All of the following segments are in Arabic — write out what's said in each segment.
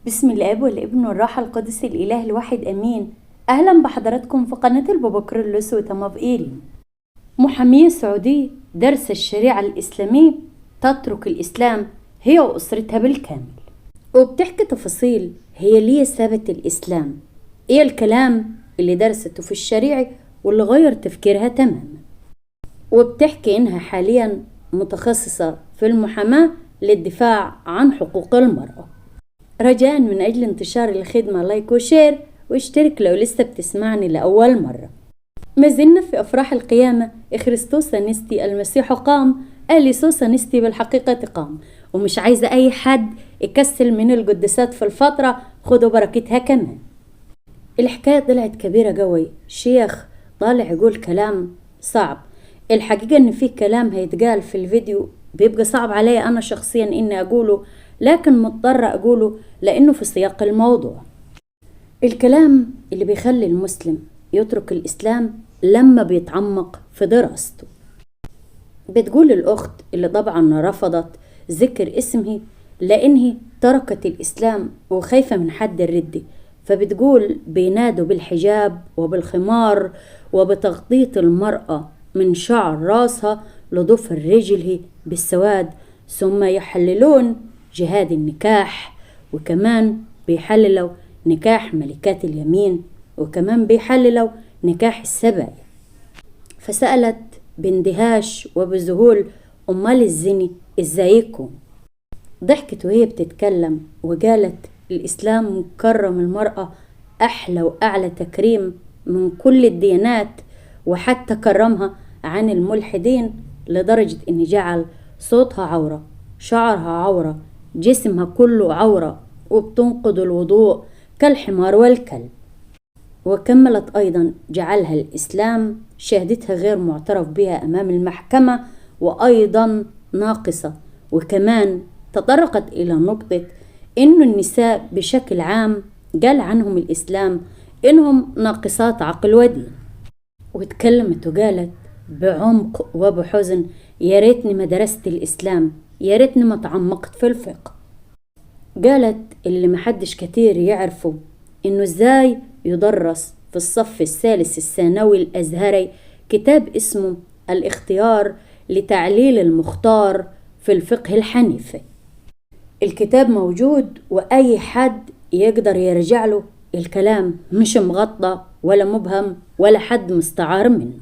بسم الاب والابن والروح القدس الاله الواحد امين. اهلا بحضراتكم في قناه البابا كيرلس وتماف ايرين. محامية سعودية درس الشريعة الإسلامية تترك الإسلام هي وأسرتها بالكامل، وبتحكي تفاصيل هي ليه سابت الإسلام، إيه الكلام اللي درسته في الشريعة واللي غير تفكيرها تماما، وبتحكي إنها حاليا متخصصة في المحاماة للدفاع عن حقوق المرأة. رجاء من أجل انتشار الخدمة لايك وشير واشترك لو لسه بتسمعني لأول مرة. ما زلنا في أفراح القيامة. إخريستوس نستي المسيح قام، أليسوس نستي بالحقيقة قام، ومش عايزة أي حد يكسل من القدسات في الفترة، خدوا بركتها كمان. الحكاية طلعت كبيرة قوي، شيخ طالع يقول كلام صعب. الحقيقة إن في كلام هيتقال في الفيديو بيبقى صعب علي أنا شخصيا إني أقوله، لكن مضطرة أقوله لأنه في سياق الموضوع. الكلام اللي بيخلي المسلم يترك الإسلام لما بيتعمق في دراسته. بتقول الأخت اللي طبعا رفضت ذكر اسمه لأنه تركت الإسلام وخايفة من حد الردة، فبتقول بينادوا بالحجاب وبالخمار وبتغطية المرأة من شعر راسها لضفر رجله بالسواد، ثم يحللون جهاد النكاح، وكمان بيحللوا نكاح ملكات اليمين، وكمان بيحللوا نكاح السبايا. فسألت باندهاش وبذهول أمال الزني إزاي يكون؟ ضحكت وهي بتتكلم وقالت الإسلام مكرم المرأة أحلى وأعلى تكريم من كل الديانات، وحتى كرمها عن الملحدين لدرجة إن جعل صوتها عورة، شعرها عورة، جسمها كله عورة، وبتنقض الوضوء كالحمار والكلب. وكملت أيضا جعلها الإسلام شهادتها غير معترف بها أمام المحكمة وأيضا ناقصة، وكمان تطرقت إلى نقطة إن النساء بشكل عام قال عنهم الإسلام إنهم ناقصات عقل ودين. واتكلمت وقالت بعمق وبحزن يا ريتني ما درست الإسلام، يا ريتني ما تعمقت في الفقه. قالت اللي محدش كتير يعرفه إنه إزاي يدرس في الصف الثالث الثانوي الأزهري كتاب اسمه الاختيار لتعليل المختار في الفقه الحنيفي. الكتاب موجود وأي حد يقدر يرجع له، الكلام مش مغطى ولا مبهم ولا حد مستعار منه.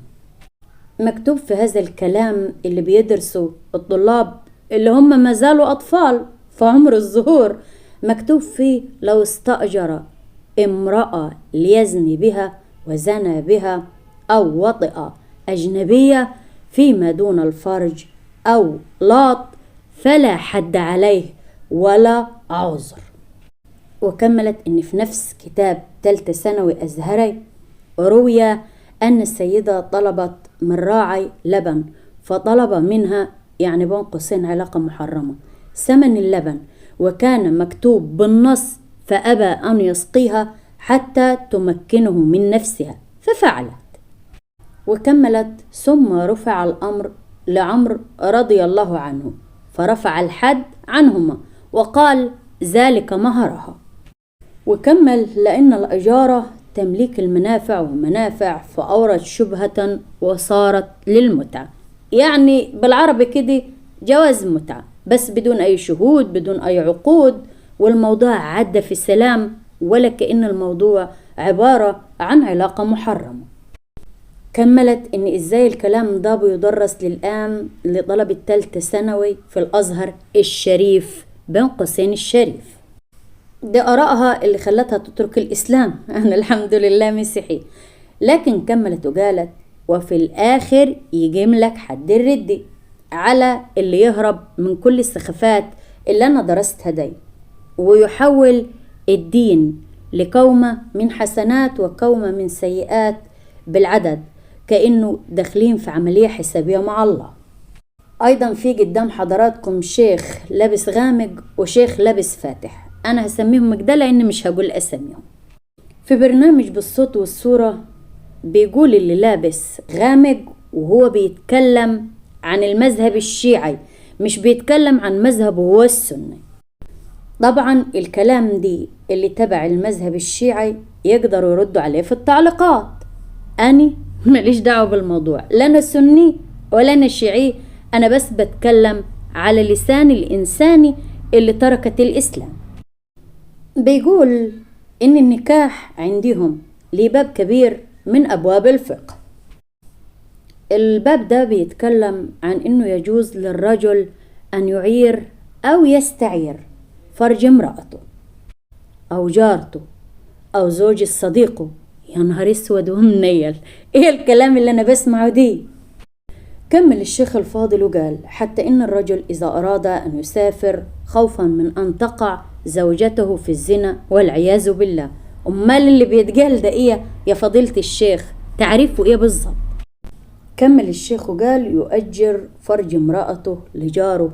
مكتوب في هذا الكلام اللي بيدرسوا الطلاب اللي هم ما زالوا أطفال في عمر الظهور، مكتوب فيه لو استأجر امرأة ليزني بها وزنى بها أو وطئ أجنبية فيما دون الفرج أو لاط فلا حد عليه ولا عذر. وكملت إن في نفس كتاب ثالثة ثانوي أزهري روي أن السيدة طلبت من راعي لبن، فطلب منها يعني بين قوسين علاقة محرمة ثمن اللبن، وكان مكتوب بالنص فأبى أن يسقيها حتى تمكنه من نفسها ففعلت. وكملت ثم رفع الأمر لعمر رضي الله عنه فرفع الحد عنهما وقال ذلك مهرها. وكمل لأن الإجارة تمليك المنافع ومنافع فأورد شبهة وصارت للمتعة، يعني بالعربي كده جواز متعة بس بدون أي شهود بدون أي عقود، والموضوع عدى في السلام ولا كأن الموضوع عبارة عن علاقة محرمة. كملت إن إزاي الكلام ده بيدرس للآن لطلبة ثالثة ثانوي في الأزهر الشريف بين قوسين الشريف. ده آرائها اللي خلتها تترك الإسلام. أنا الحمد لله مسيحي. لكن كملت وقالت وفي الآخر يجملك حد الردي على اللي يهرب من كل السخافات اللي أنا درستها دي ويحول الدين لكومة من حسنات وكومة من سيئات بالعدد، كأنه داخلين في عملية حسابية مع الله. أيضا في قدام حضراتكم شيخ لابس غامق وشيخ لابس فاتح، أنا هسميهم كده لأني مش هقول أسميهم. في برنامج بالصوت والصورة بيقول اللي لابس غامق وهو بيتكلم عن المذهب الشيعي، مش بيتكلم عن مذهبه هو السني. طبعا الكلام دي اللي تبع المذهب الشيعي يقدروا يردوا عليه في التعليقات. أني ماليش دعوة بالموضوع، لا أنا سني ولا أنا شيعي، أنا بس بتكلم على لسان الإنساني اللي تركت الإسلام. بيقول إن النكاح عندهم ليه باب كبير من أبواب الفقه. الباب ده بيتكلم عن إنه يجوز للرجل أن يعير أو يستعير فرج امرأته أو جارته أو زوج صديقه. يا نهار اسود ومنيل، ايه الكلام اللي انا بسمعه دي؟ كمل الشيخ الفاضل وقال حتى ان الرجل اذا اراد ان يسافر خوفا من ان تقع زوجته في الزنا والعياذ بالله. امال اللي بيتقال ده ايه يا فضيلة الشيخ؟ تعريفه ايه بالظبط؟ كمل الشيخ وقال يؤجر فرج امرأته لجاره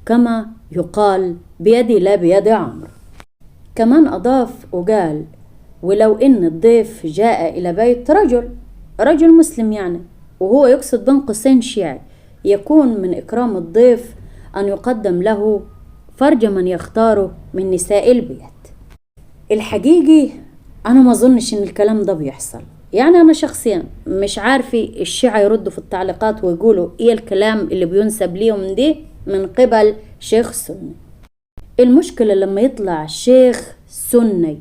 كما يقال بيدي لا بيد عمرو. كمان أضاف وقال ولو إن الضيف جاء إلى بيت رجل مسلم يعني، وهو يقصد بين قوسين شيعي، يكون من إكرام الضيف أن يقدم له فرج من يختاره من نساء البيت. الحقيقي أنا ما أظنش إن الكلام ده بيحصل، يعني أنا شخصيا مش عارفة الشيعة يردوا في التعليقات ويقولوا إيه الكلام اللي بينسب ليهم دي من قبل شيخ سني. المشكلة لما يطلع شيخ سني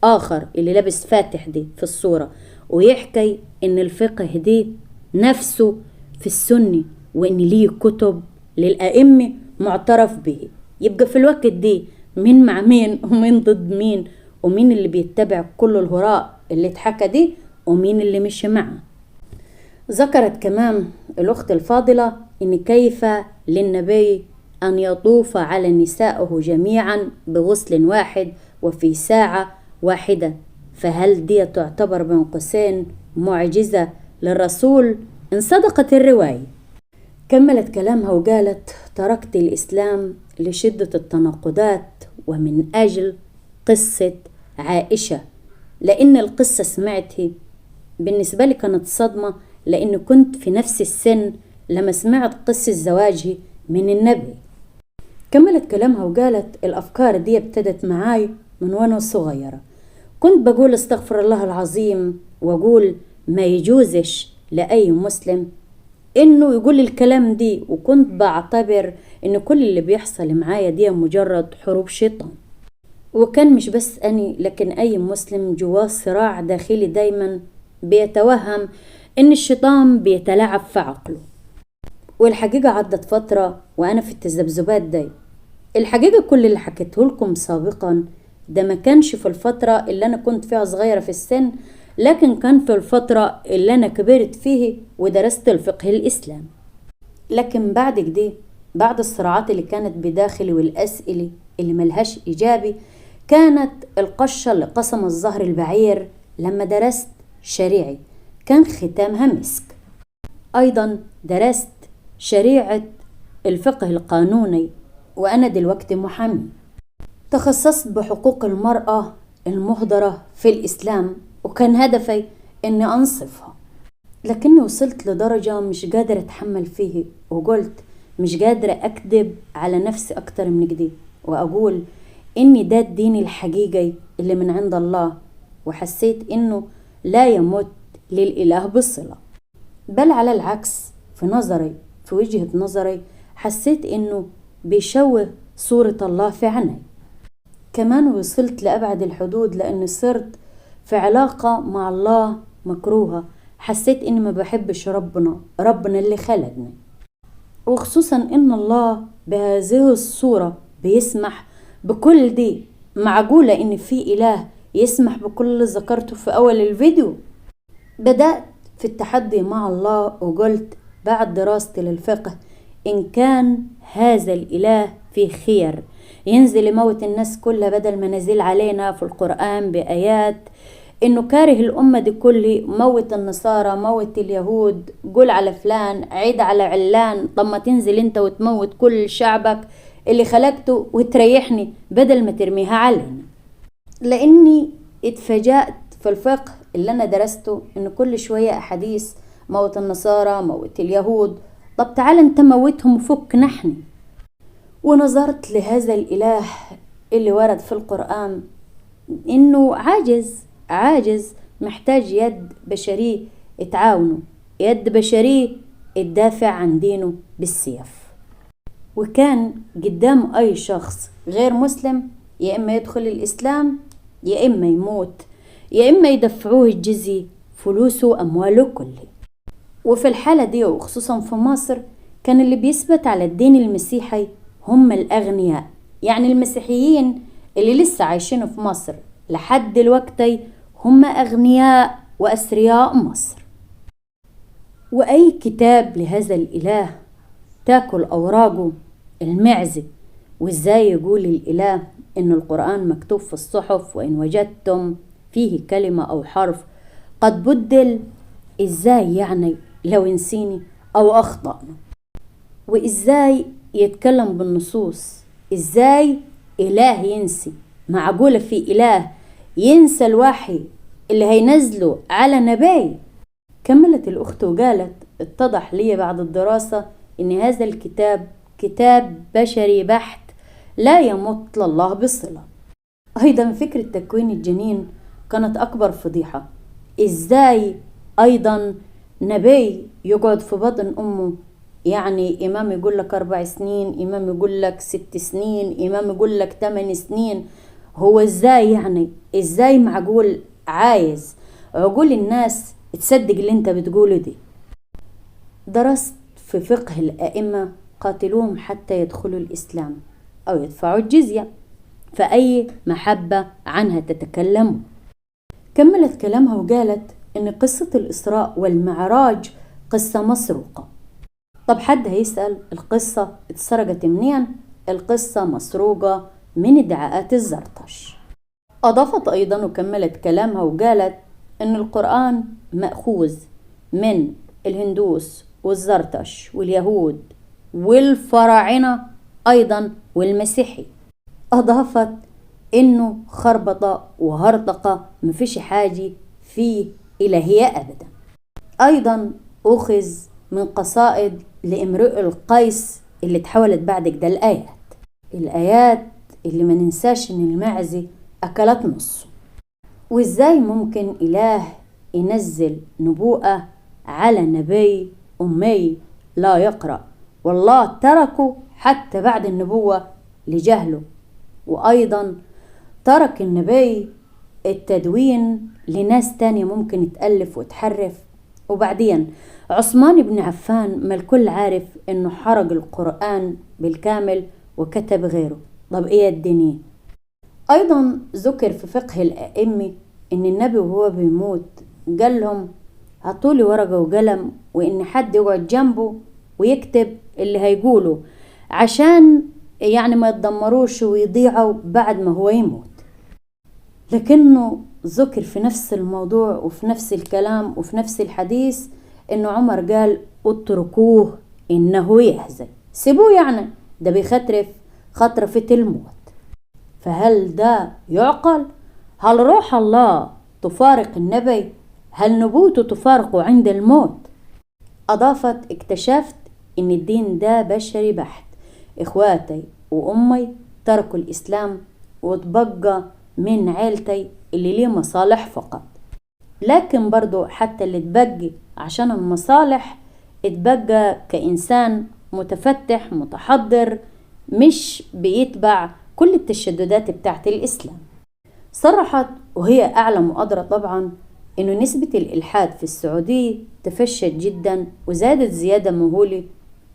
آخر اللي لابس فاتح دي في الصورة ويحكي إن الفقه دي نفسه في السني وإن ليه كتب للأئمة معترف به، يبقى في الوقت دي مين مع مين ومين ضد مين، ومين اللي بيتبع كل الهراء اللي اتحكى دي ومين اللي مش معه. ذكرت كمان الأخت الفاضلة إن كيف للنبي أن يطوف على نسائه جميعا بغسل واحد وفي ساعة واحدة، فهل دي تعتبر بين قوسين معجزة للرسول إن صدقت الرواية؟ كملت كلامها وقالت تركت الإسلام لشدة التناقضات ومن أجل قصة عائشة، لأن القصة سمعتها بالنسبة لي كانت صدمة، لأن كنت في نفس السن لما سمعت قصة زواجي من النبي. كملت كلامها وقالت الأفكار دي ابتدت معاي من وانا صغيرة، كنت بقول استغفر الله العظيم واقول ما يجوزش لأي مسلم انه يقول الكلام دي، وكنت بعتبر ان كل اللي بيحصل معايا دي مجرد حروب شيطان. وكان مش بس اني لكن اي مسلم جواه صراع داخلي دايما بيتوهم ان الشيطان بيتلاعب في عقله. والحقيقة عدت فترة وانا في التذبذبات دي. الحقيقة كل اللي حكيته لكم سابقا ده ما كانش في الفترة اللي انا كنت فيها صغيرة في السن، لكن كان في الفترة اللي انا كبرت فيه ودرست الفقه الاسلام. لكن بعد كده، بعد الصراعات اللي كانت بداخلي والاسئلة اللي ملهاش اجابي، كانت القشة اللي قسم الظهر البعير لما درست شريعي كان ختامها مسك. ايضا درست شريعة الفقه القانوني وأنا دلوقتي محامي، تخصصت بحقوق المرأة المهدرة في الإسلام، وكان هدفي أني أنصفها، لكني وصلت لدرجة مش قادرة أتحمل فيه، وقلت مش قادرة أكذب على نفسي أكتر من كده وأقول إني ده الدين الحقيقي اللي من عند الله، وحسيت إنه لا يمت للإله بالصلة، بل على العكس في وجهة نظري حسيت إنه بيشوه صورة الله في عيني. كمان وصلت لأبعد الحدود لأني صرت في علاقة مع الله مكروهة، حسيت إني ما بحبش ربنا اللي خلقني، وخصوصا إن الله بهذه الصورة بيسمح بكل دي. معقولة إن في إله يسمح بكل اللي ذكرته في أول الفيديو؟ بدأت في التحدي مع الله وقلت بعد دراستي للفقه إن كان هذا الإله في خير ينزل يموت الناس كلها بدل ما نزل علينا في القرآن بآيات إنه كاره الأمة دي كله، موت النصارى، موت اليهود، قول على فلان، عيد على علان، طب ما تنزل انت وتموت كل شعبك اللي خلقته وتريحني بدل ما ترميها علينا. لأني اتفاجأت في الفقه اللي أنا درسته إن كل شوية أحاديث موت النصارى، موت اليهود، طب تعال انت موتهم وفك نحن. ونظرت لهذا الإله اللي ورد في القرآن إنه عاجز محتاج يد بشرية تعاونه، يد بشرية تدافع عن دينه بالسيف. وكان قدام أي شخص غير مسلم يا إما يدخل الإسلام يا إما يموت، يا إما يدفعوه الجزية، فلوسه وأمواله كله. وفي الحالة دي وخصوصا في مصر كان اللي بيثبت على الدين المسيحي هم الأغنياء، يعني المسيحيين اللي لسه عايشين في مصر لحد دلوقتي هم أغنياء وأثرياء مصر. وأي كتاب لهذا الإله تاكل أوراقه المعزة. وإزاي يقول الإله إن القرآن مكتوب في الصحف وإن وجدتم فيه كلمة أو حرف قد بدل؟ إزاي يعني لو نسيني أو أخطأنا؟ وإزاي يتكلم بالنصوص؟ إزاي إله ينسي؟ معقولة في إله ينسى الوحي اللي هينزله على نبي؟ كملت الأخت وقالت اتضح لي بعد الدراسة إن هذا الكتاب كتاب بشري بحت لا يمت لله بصلة. أيضا فكرة تكوين الجنين كانت أكبر فضيحة. إزاي أيضا نبي يقعد في بطن أمه؟ يعني إمام يقول لك 4 سنين، إمام يقول لك 6 سنين، إمام يقول لك 8 سنين. هو إزاي يعني؟ إزاي معقول عايز عقول الناس تصدق اللي انت بتقوله دي؟ درست في فقه الأئمة قاتلوهم حتى يدخلوا الإسلام أو يدفعوا الجزية، فأي محبة عنها تتكلموا. كملت كلامها وقالت إن قصة الإسراء والمعراج قصة مسروقة. طب حد هيسأل القصة اتسرقت منين؟ القصة مسروقة من ادعاءات الزرطش. أضافت أيضا وكملت كلامها وقالت إن القرآن مأخوذ من الهندوس والزرطش واليهود والفراعنة أيضا والمسيحي. أضافت إنه خربطة وهرطقة مفيش حاجة فيه إلهية أبدا. أيضا أخذ من قصائد لامرؤ القيس اللي تحولت بعد كده الآيات اللي ما ننساش إن المعزة أكلت نصه. وإزاي ممكن إله ينزل نبوءة على نبي أمي لا يقرأ، والله تركه حتى بعد النبوة لجهله. وأيضا ترك النبي التدوين لناس تانية ممكن تألف وتحرف. وبعدين عثمان بن عفان ما الكل عارف إنه حرق القرآن بالكامل وكتب غيره. طب إيه الدنيا؟ أيضا ذكر في فقه الأئمة إن النبي وهو بيموت قال لهم هاتولي ورقة وقلم وإن حد يقعد جنبه ويكتب اللي هيقوله عشان يعني ما يتدمروش ويضيعوا بعد ما هو يموت. لكنه ذكر في نفس الموضوع وفي نفس الكلام وفي نفس الحديث إنه عمر قال اتركوه إنه يحزن، سيبوه يعني ده بيخترف خطرفة الموت. فهل ده يعقل؟ هل روح الله تفارق النبي؟ هل نبوته تفارقه عند الموت؟ أضافت اكتشفت إن الدين ده بشري بحت. إخواتي وأمي تركوا الإسلام وتبقى من عيلتي اللي ليه مصالح فقط. لكن برضو حتى اللي تبقي عشان المصالح اتبقى كإنسان متفتح متحضر مش بيتبع كل التشددات بتاعت الإسلام. صرحت وهي أعلم وأدرى طبعا إنه نسبة الإلحاد في السعودية تفشت جدا وزادت زيادة مهولة،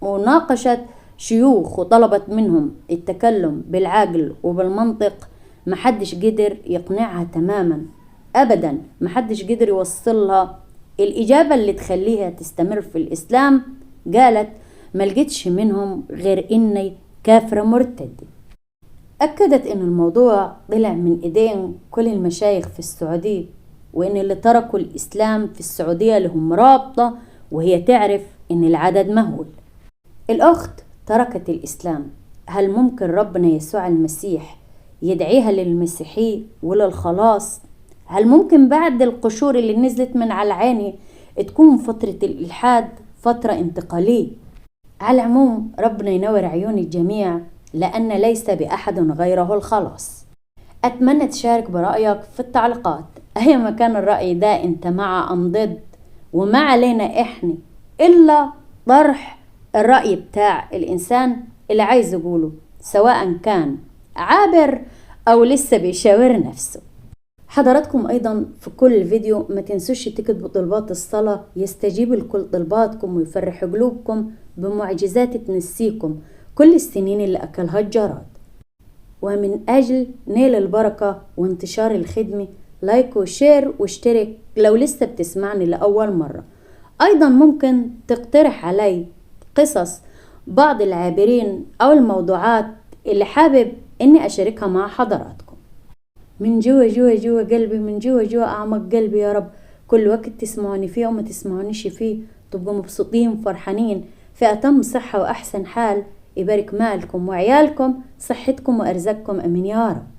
وناقشت شيوخ وطلبت منهم التكلم بالعقل وبالمنطق. محدش قدر يقنعها تماما أبدا، محدش قدر يوصلها الإجابة اللي تخليها تستمر في الإسلام. قالت ما لقيتش منهم غير إني كافرة مرتدة. أكدت إن الموضوع طلع من إيدين كل المشايخ في السعودية، وإن اللي تركوا الإسلام في السعودية لهم رابطة وهي تعرف إن العدد مهول. الأخت تركت الإسلام، هل ممكن ربنا يسوع المسيح يدعيها للمسيحية وللخلاص؟ هل ممكن بعد القشور اللي نزلت من على عيني تكون فترة الإلحاد فترة انتقالية؟ على العموم ربنا ينور عيون الجميع، لأن ليس بأحد غيره الخلاص. أتمنى تشارك برأيك في التعليقات، أيما كان الرأي ده أنت مع أم ضد، وما علينا إحنا إلا طرح الرأي بتاع الإنسان اللي عايز يقوله، سواء كان عابر أو لسه بيشاور نفسه. حضراتكم أيضا في كل فيديو ما تنسوش تكتبوا طلبات الصلاة يستجيب لكل طلباتكم ويفرح قلوبكم بمعجزات تنسيكم كل السنين اللي أكلها الجراد. ومن أجل نيل البركة وانتشار الخدمة، لايك وشير واشترك لو لسه بتسمعني لأول مرة. أيضا ممكن تقترح علي قصص بعض العابرين أو الموضوعات اللي حابب إني أشاركها مع حضراتكم. من جوا قلبي، من جوا أعمق قلبي يا رب، كل وقت تسمعوني فيه وما تسمعونيش فيه تبقوا مبسوطين وفرحانين في أتم صحة وأحسن حال. يبارك مالكم وعيالكم، صحتكم وأرزاقكم، أمين يا رب.